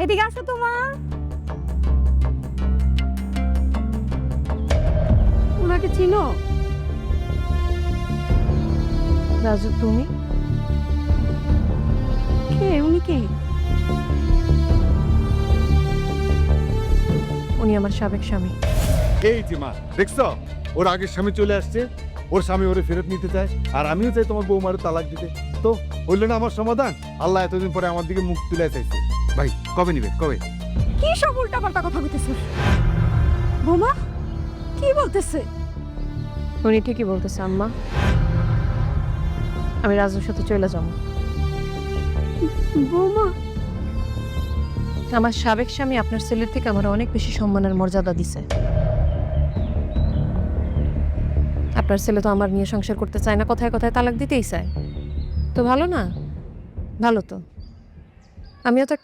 এদিকে আসো তো মা। ওনাকে চিনো? রাজু তুমি? কে উনি? কে? উনি আমার সাবেক স্বামী। এই যে মা দেখছো, ওর আগের স্বামী চলে আসছে, ওর স্বামী ওরে ফেরত নিতে চায়, আর আমিও চাই তোমার বৌমারে তালাক দিতে। তো হইল না আমার সমাধান? আল্লাহ এতদিন পরে আমার দিকে মুখ তুলে চাইছে। ভাই কবে নিবে, কবে? কি সব উল্টাপাল্টা কথা বলতেছিস বৌমা? কি বলতেছে? উনি ঠিকই বলতেছে আম্মা, আমি রাজুর সাথে চলে যাব। বৌমা আমার সাবেক স্বামী আপনার ছেলের থেকে আমার অনেক বেশি সম্মানের মর্যাদা দিছে। আপনার ছেলে তো আমার নিয়ে সংসার করতে চায় না, কথায় কথায় তালাক দিতেই চায়। তো ভালো না? ভালো তো, আমিও তো একটা